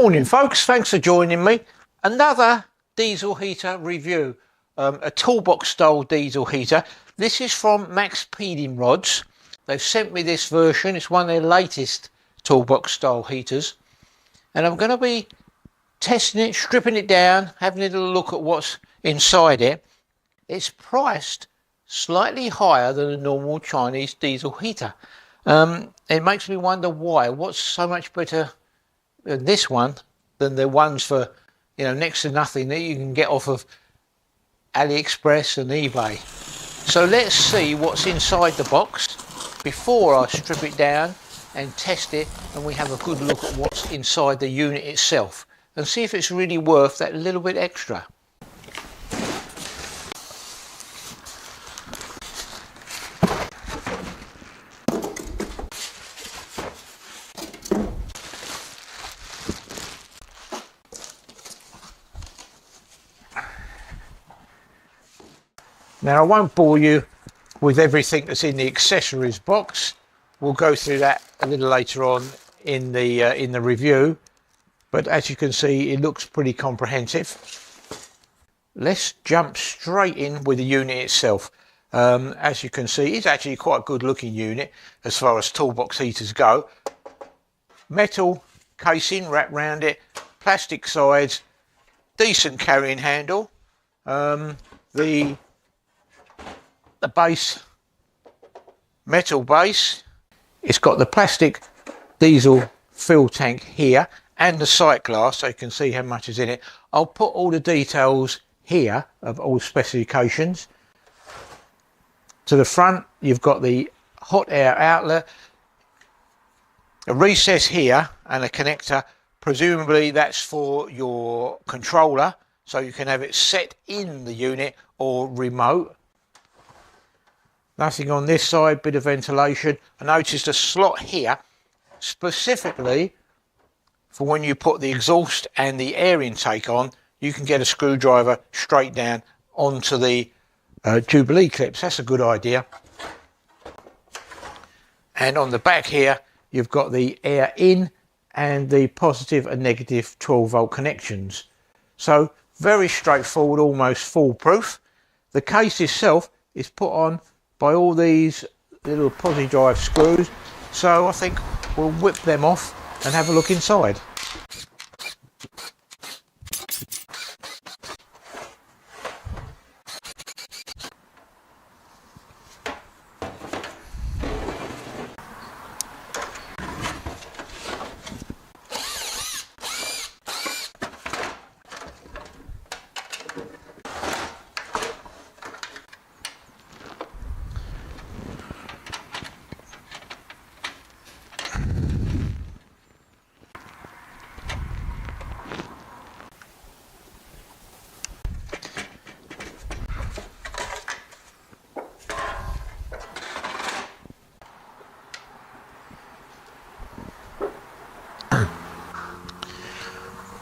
Morning folks, thanks for joining me. Another diesel heater review, a Toolbox Style diesel heater. This is from Maxpeedingrods. They've sent me this version. It's one of their latest Toolbox Style heaters. And I'm going to be testing it, stripping it down, having a little look at what's inside it. It's priced slightly higher than a normal Chinese diesel heater. It makes me wonder why. What's so much better than this one than the ones for, next to nothing that you can get off of AliExpress and eBay. So let's see what's inside the box before I strip it down and test it, and we have a good look at what's inside the unit itself and see if it's really worth that little bit extra. Now I won't bore you with everything that's in the accessories box. We'll go through that a little later on in the review, but as you can see, it looks pretty comprehensive. Let's jump straight in with the unit itself. As you can see, it's actually quite a good looking unit as far as toolbox heaters go. Metal casing wrapped around it, plastic sides, decent carrying handle. The base, metal base. It's got the plastic diesel fill tank here and the sight glass, so you can see how much is in it. I'll put all the details here of all specifications. To the front, you've got the hot air outlet, a recess here and a connector. Presumably that's for your controller, so you can have it set in the unit or remote. Nothing on this side, bit of ventilation. I noticed a slot here specifically for when you put the exhaust and the air intake on. You can get a screwdriver straight down onto the Jubilee clips. That's a good idea. And on the back here, you've got the air in and the positive and negative 12-volt connections. So very straightforward, almost foolproof. The case itself is put on by all these little posi drive screws, so I think we'll whip them off and have a look inside.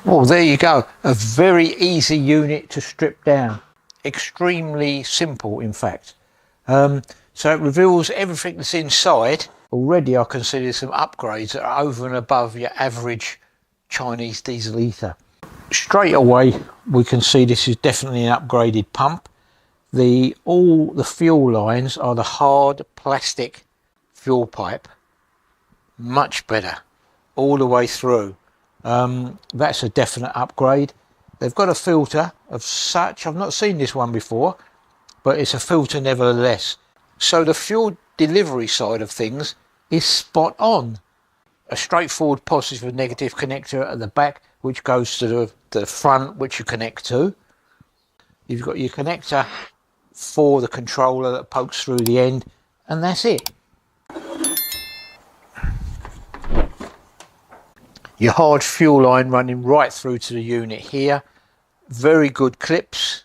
Well, there you go, a very easy unit to strip down, extremely simple in fact. So it reveals everything that's inside. Already I can see there's some upgrades that are over and above your average Chinese diesel heater. Straight away we can see this is definitely an upgraded pump. All the fuel lines are the hard plastic fuel pipe, much better all the way through. That's a definite upgrade. They've got a filter of such, I've not seen this one before, but it's a filter nevertheless. So the fuel delivery side of things is spot on. A straightforward positive and negative connector at the back, which goes to the front, which you connect to. You've got your connector for the controller that pokes through the end, and that's it. Your hard fuel line running right through to the unit here. Very good clips,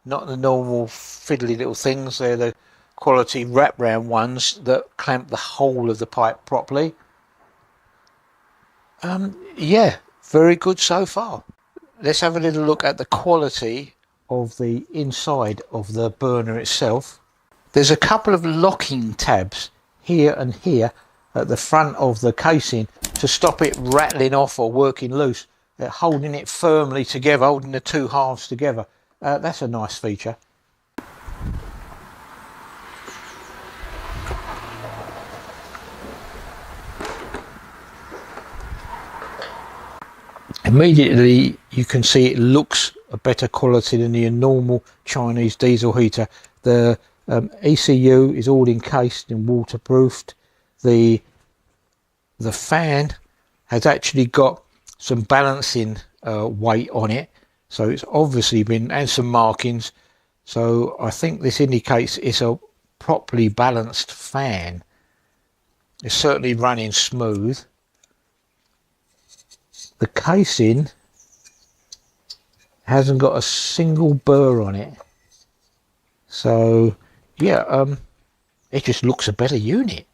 not the normal fiddly little things. They're the quality wrap round ones that clamp the whole of the pipe properly. Yeah, very good so far. Let's have a little look at the quality of the inside of the burner itself. There's a couple of locking tabs here and here at the front of the casing to stop it rattling off or working loose, holding it firmly together, holding the two halves together. That's a nice feature. Immediately you can see it looks a better quality than the normal Chinese diesel heater. The ECU is all encased and waterproofed. The fan has actually got some balancing weight on it, so it's obviously been, and some markings, so I think this indicates it's a properly balanced fan. It's certainly running smooth. The casing hasn't got a single burr on it, so yeah, it just looks a better unit.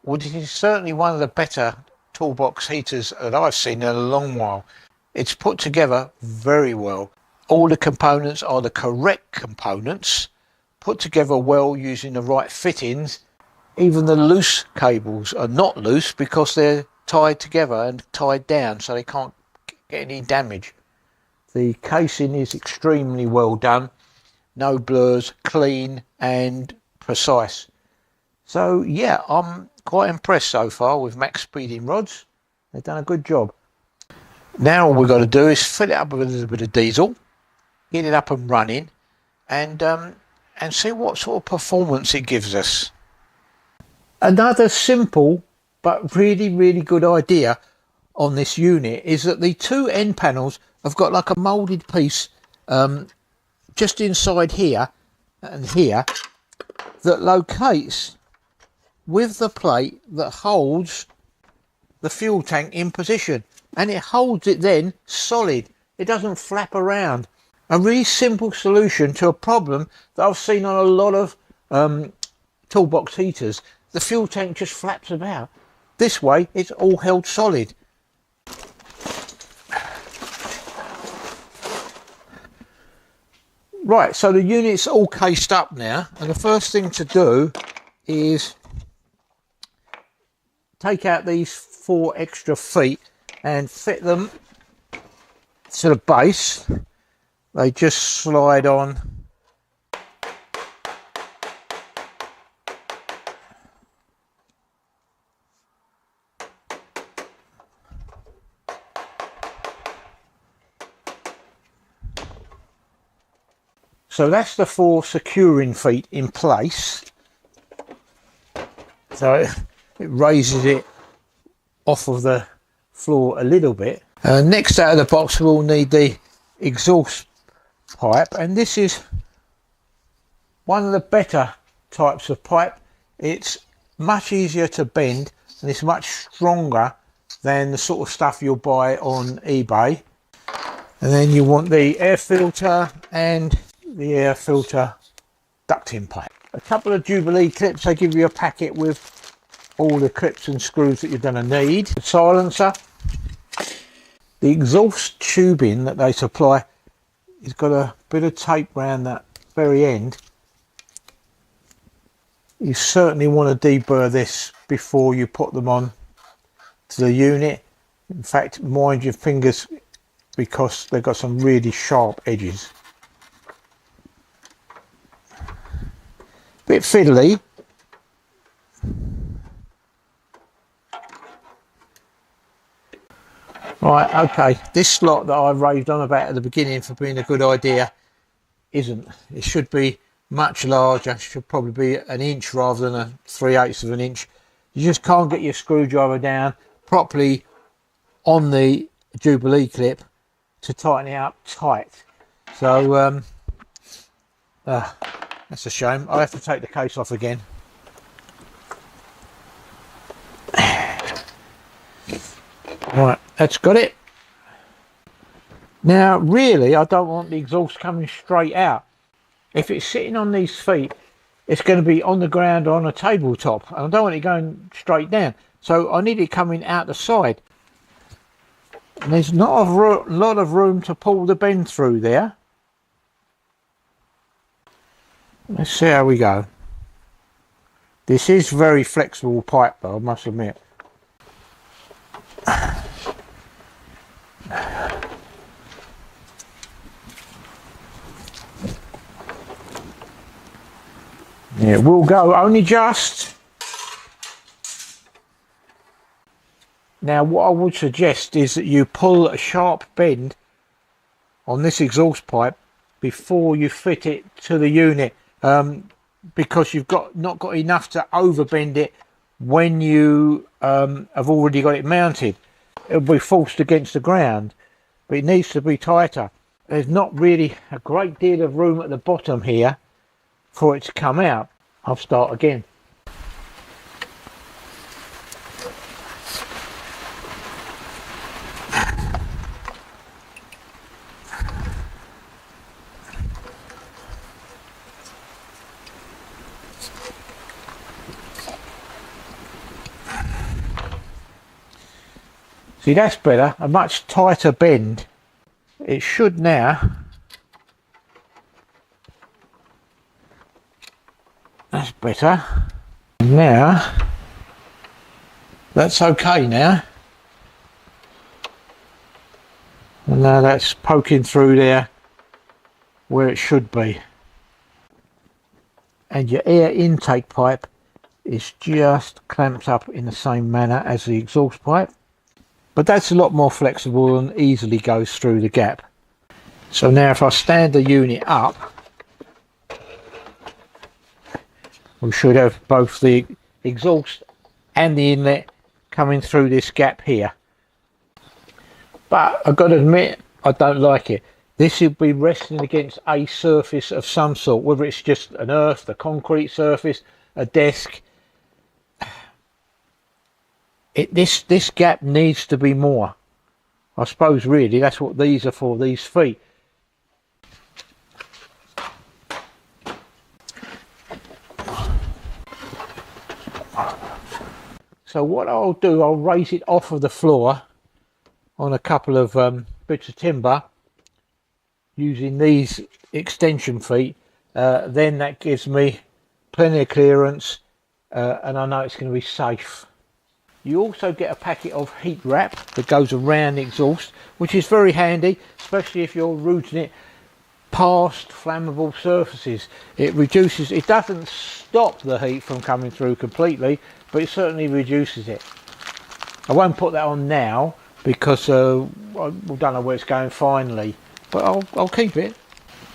Well, this is certainly one of the better toolbox heaters that I've seen in a long while. It's put together very well. All the components are the correct components, put together well using the right fittings. Even the loose cables are not loose because they're tied together and tied down, so they can't get any damage. The casing is extremely well done, no blurs, clean and precise. So yeah, I'm quite impressed so far with Maxpeedingrods. They've done a good job. Now all we've got to do is fill it up with a little bit of diesel, get it up and running, and see what sort of performance it gives us. Another simple but really good idea on this unit is that the two end panels have got like a moulded piece just inside here and here that locates with the plate that holds the fuel tank in position, and it holds it then solid. It doesn't flap around. A really simple solution to a problem that I've seen on a lot of toolbox heaters. The fuel tank just flaps about. This way it's all held solid. Right, so the unit's all cased up now, and the first thing to do is take out these 4 extra feet and fit them to the base. They just slide on. So that's the 4 securing feet in place. So it raises it off of the floor a little bit. Next out of the box we'll need the exhaust pipe, and this is one of the better types of pipe. It's much easier to bend and it's much stronger than the sort of stuff you'll buy on eBay. And then you want the air filter and the air filter ducting pipe. A couple of Jubilee clips. They give you a packet with all the clips and screws that you're going to need. The silencer. The exhaust tubing that they supply has got a bit of tape around that very end. You certainly want to deburr this before you put them on to the unit. In fact, mind your fingers because they've got some really sharp edges. Bit fiddly. Right, okay, this slot that I raved on about at the beginning for being a good idea isn't. It should be much larger. It should probably be an inch rather than a 3/8 of an inch. You just can't get your screwdriver down properly on the Jubilee clip to tighten it up tight. So that's a shame. I'll have to take the case off again. Right, that's got it. Now really I don't want the exhaust coming straight out. If it's sitting on these feet, it's going to be on the ground or on a tabletop, and I don't want it going straight down, so I need it coming out the side. And there's not a lot of room to pull the bend through there. Let's see how we go. This is very flexible pipe though, I must admit. It will go, only just. Now what I would suggest is that you pull a sharp bend on this exhaust pipe before you fit it to the unit, because you've not got enough to overbend it when you have already got it mounted. It'll be forced against the ground, but it needs to be tighter. There's not really a great deal of room at the bottom here for it to come out. I'll start again. See, that's better, a much tighter bend. It should now. That's better. Now, that's okay now. And now that's poking through there where it should be. And your air intake pipe is just clamped up in the same manner as the exhaust pipe. But that's a lot more flexible and easily goes through the gap. So now if I stand the unit up, we should have both the exhaust and the inlet coming through this gap here. But I've got to admit, I don't like it. This will be resting against a surface of some sort, whether it's just an earth, a concrete surface, a desk. This gap needs to be more. I suppose really that's what these are for, these feet. So what I'll do, I'll raise it off of the floor on a couple of bits of timber using these extension feet. Then that gives me plenty of clearance, and I know it's going to be safe. You also get a packet of heat wrap that goes around the exhaust, which is very handy, especially if you're routing it past flammable surfaces. It reduces, it doesn't stop the heat from coming through completely, but it certainly reduces it. I won't put that on now because I don't know where it's going finally, but I'll keep it.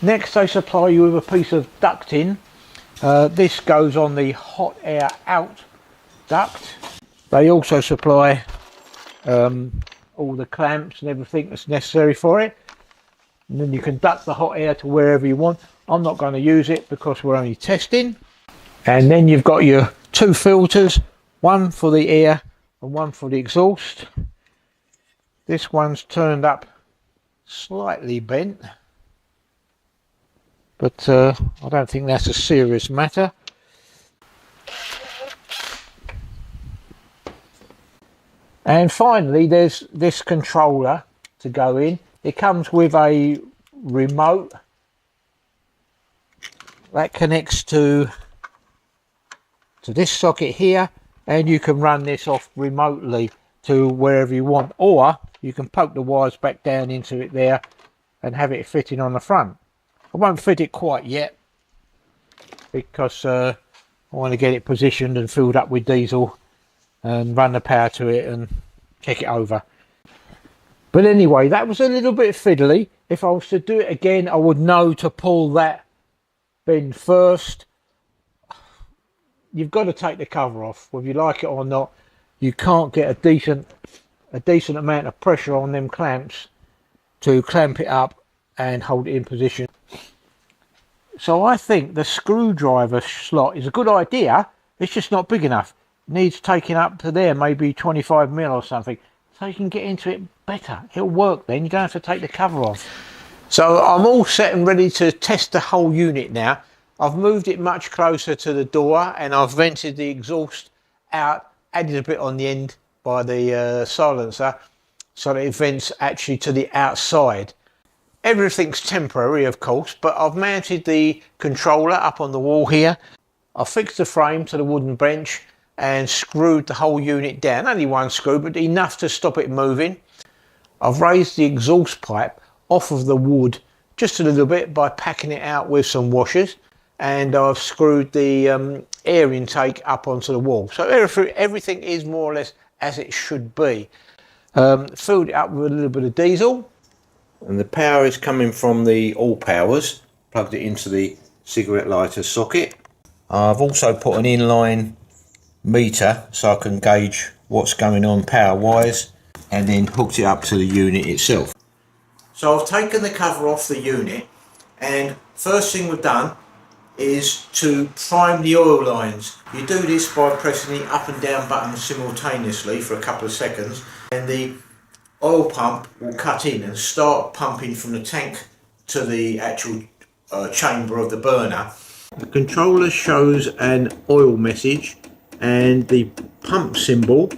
Next they supply you with a piece of ducting. This goes on the hot air out duct. They also supply all the clamps and everything that's necessary for it, and then you can duct the hot air to wherever you want. I'm not going to use it because we're only testing. And then you've got your two filters, one for the air and one for the exhaust. This one's turned up slightly bent, but I don't think that's a serious matter. And finally there's this controller to go in. It comes with a remote that connects to this socket here, and you can run this off remotely to wherever you want, or you can poke the wires back down into it there and have it fitting on the front. I won't fit it quite yet because I want to get it positioned and filled up with diesel and run the power to it and check it over. But anyway, that was a little bit fiddly. If I was to do it again, I would know to pull that bin first. You've got to take the cover off, whether you like it or not. You can't get a decent amount of pressure on them clamps to clamp it up and hold it in position. So I think the screwdriver slot is a good idea. It's just not big enough. It needs taking up to there, maybe 25 mil or something, so you can get into it better. It'll work then. You don't have to take the cover off. So I'm all set and ready to test the whole unit now. I've moved it much closer to the door and I've vented the exhaust out, added a bit on the end by the silencer so that it vents actually to the outside. Everything's temporary, of course, but I've mounted the controller up on the wall here. I've fixed the frame to the wooden bench and screwed the whole unit down. Only one screw, but enough to stop it moving. I've raised the exhaust pipe off of the wood just a little bit by packing it out with some washers, and I've screwed the air intake up onto the wall. So everything is more or less as it should be. Filled it up with a little bit of diesel, and the power is coming from the all powers. Plugged it into the cigarette lighter socket. I've also put an inline meter so I can gauge what's going on power wise, and then hooked it up to the unit itself. So I've taken the cover off the unit, and first thing we've done is to prime the oil lines. You do this by pressing the up and down buttons simultaneously for a couple of seconds, and the oil pump will cut in and start pumping from the tank to the actual chamber of the burner. The controller shows an oil message and the pump symbol,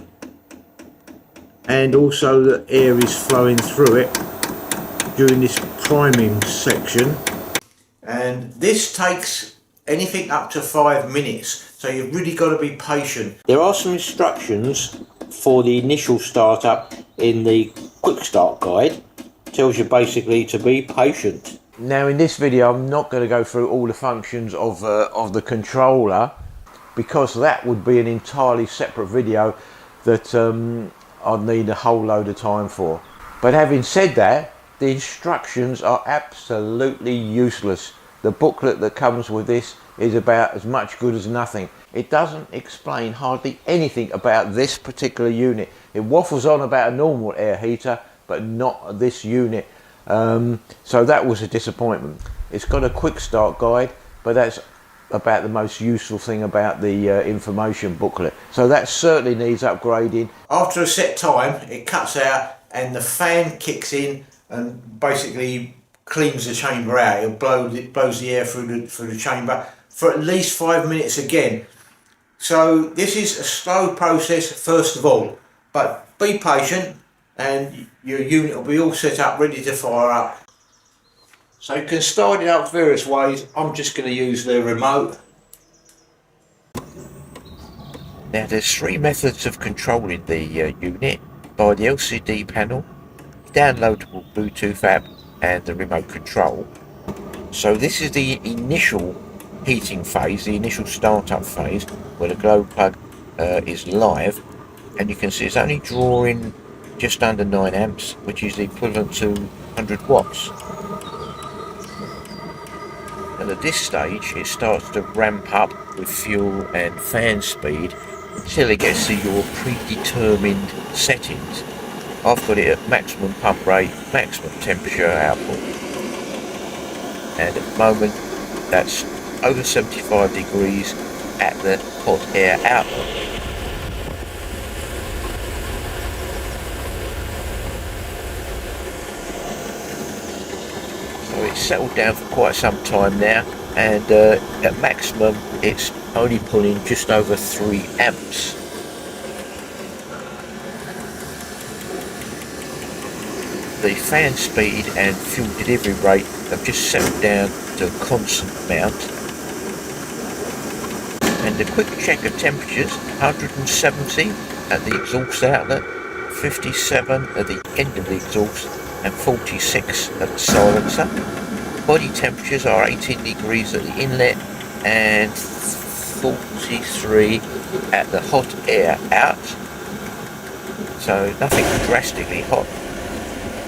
and also the air is flowing through it during this priming section. And this takes anything up to 5 minutes, so you've really got to be patient. There are some instructions for the initial startup in the quick start guide. It tells you basically to be patient. Now in this video I'm not going to go through all the functions of the controller, because that would be an entirely separate video that I'd need a whole load of time for. But having said that, the instructions are absolutely useless. The booklet that comes with this is about as much good as nothing. It doesn't explain hardly anything about this particular unit. It waffles on about a normal air heater, but not this unit. So that was a disappointment. It's got a quick start guide, but that's about the most useful thing about the information booklet. So that certainly needs upgrading. After a set time, it cuts out and the fan kicks in and basically cleans the chamber out. It blows the air through the chamber for at least 5 minutes again. So this is a slow process first of all, but be patient and your unit will be all set up, ready to fire up. So you can start it up various ways. I'm just going to use the remote. Now there's 3 methods of controlling the unit: by the LCD panel, downloadable Bluetooth app, and the remote control. So this is the initial heating phase, the initial startup phase, where the glow plug is live, and you can see it's only drawing just under 9 amps, which is equivalent to 100 watts. And at this stage it starts to ramp up with fuel and fan speed until it gets to your predetermined settings. I've got it at maximum pump rate, maximum temperature output, and at the moment that's over 75 degrees at the hot air output. So it's settled down for quite some time now, and at maximum it's only pulling just over 3 amps. The fan speed and fuel delivery rate have just settled down to a constant amount. And a quick check of temperatures: 170 at the exhaust outlet, 57 at the end of the exhaust, and 46 at the silencer. Body temperatures are 18 degrees at the inlet and 43 at the hot air out. So nothing drastically hot.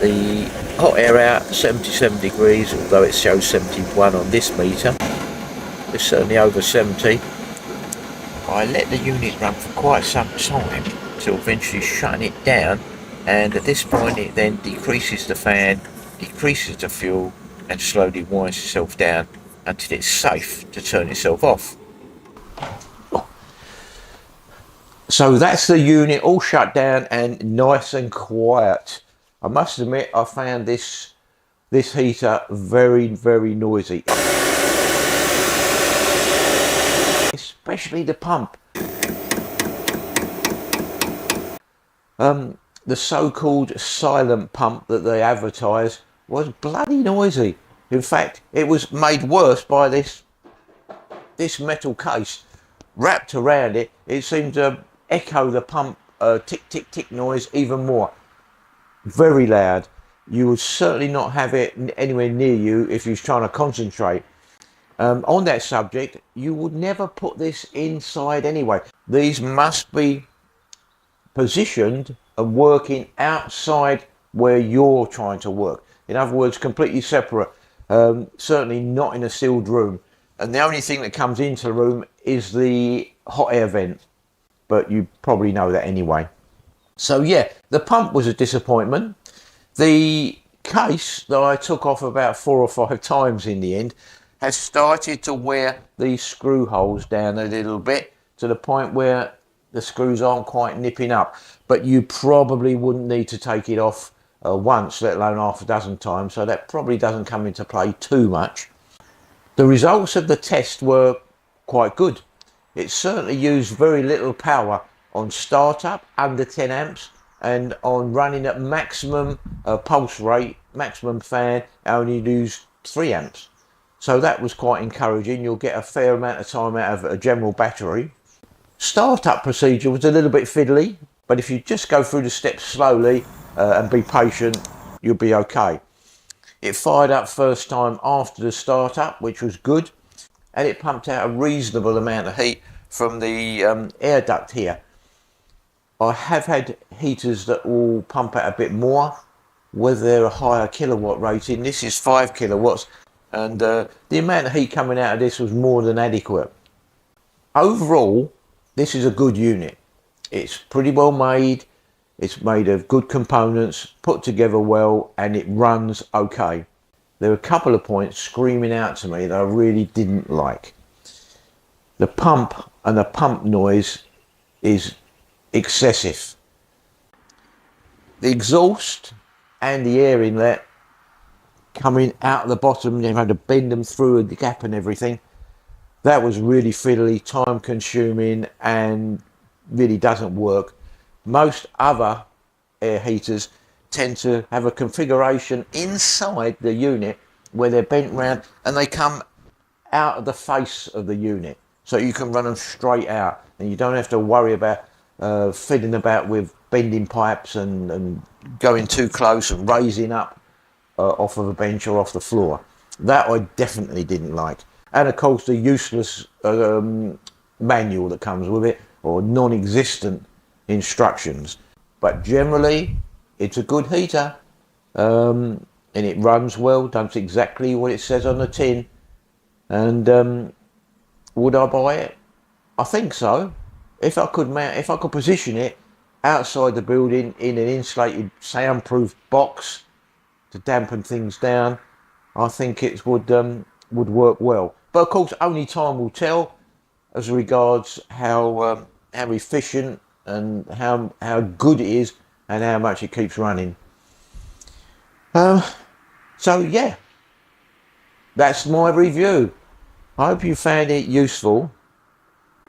The hot air out 77 degrees, although it shows 71 on this meter. It's certainly over 70. I let the unit run for quite some time till eventually shutting it down, and at this point it then decreases the fan, decreases the fuel, and slowly winds itself down until it's safe to turn itself off. So that's the unit all shut down and nice and quiet. I must admit I found this heater very, very noisy. Especially the pump. The so-called silent pump that they advertise was bloody noisy. In fact, it was made worse by this metal case wrapped around it. It seemed to echo the pump tick tick tick noise even more. Very loud. You would certainly not have it anywhere near you if you was trying to concentrate. On that subject, you would never put this inside anyway. These must be positioned and working outside where you're trying to work. In other words, completely separate. Certainly not in a sealed room. And the only thing that comes into the room is the hot air vent. But you probably know that anyway. So yeah, the pump was a disappointment. The case that I took off about 4 or 5 times in the end has started to wear these screw holes down a little bit, to the point where the screws aren't quite nipping up. But you probably wouldn't need to take it off once, let alone half a dozen times, so that probably doesn't come into play too much. The results of the test were quite good. It certainly used very little power on startup, under 10 amps, and on running at maximum pulse rate, maximum fan, only used 3 amps. So that was quite encouraging. You'll get a fair amount of time out of a general battery. Startup procedure was a little bit fiddly, but if you just go through the steps slowly and be patient, you'll be okay. It fired up first time after the startup, which was good, and it pumped out a reasonable amount of heat from the air duct here. I have had heaters that will pump out a bit more, whether they're a higher kilowatt rating. This is 5 kilowatts, and the amount of heat coming out of this was more than adequate. Overall, this is a good unit. It's pretty well made. It's made of good components, put together well, and it runs okay. There are a couple of points screaming out to me that I really didn't like. The pump and the pump noise is excessive. The exhaust and the air inlet coming out of the bottom, you've had to bend them through the gap and everything. That was really fiddly, time consuming, and really doesn't work. Most other air heaters tend to have a configuration inside the unit where they're bent round and they come out of the face of the unit, so you can run them straight out and you don't have to worry about fiddling about with bending pipes and going too close and raising up off of a bench or off the floor. That I definitely didn't like. And of course the useless manual that comes with it, or non-existent instructions. But generally it's a good heater, and it runs well, does exactly what it says on the tin. And would I buy it? I think so. If I could position it outside the building in an insulated soundproof box to dampen things down, I think it would work well. But of course only time will tell as regards how efficient and how good it is and how much it keeps running. So yeah, that's my review. I hope you found it useful.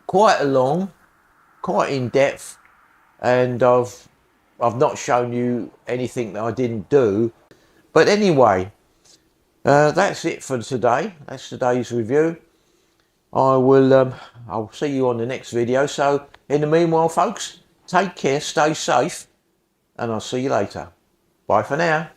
Quite long, quite in depth, and I've not shown you anything that I didn't do. But anyway, that's it for today. That's today's review. I'll see you on the next video. So in the meanwhile, folks, take care, stay safe, and I'll see you later. Bye for now.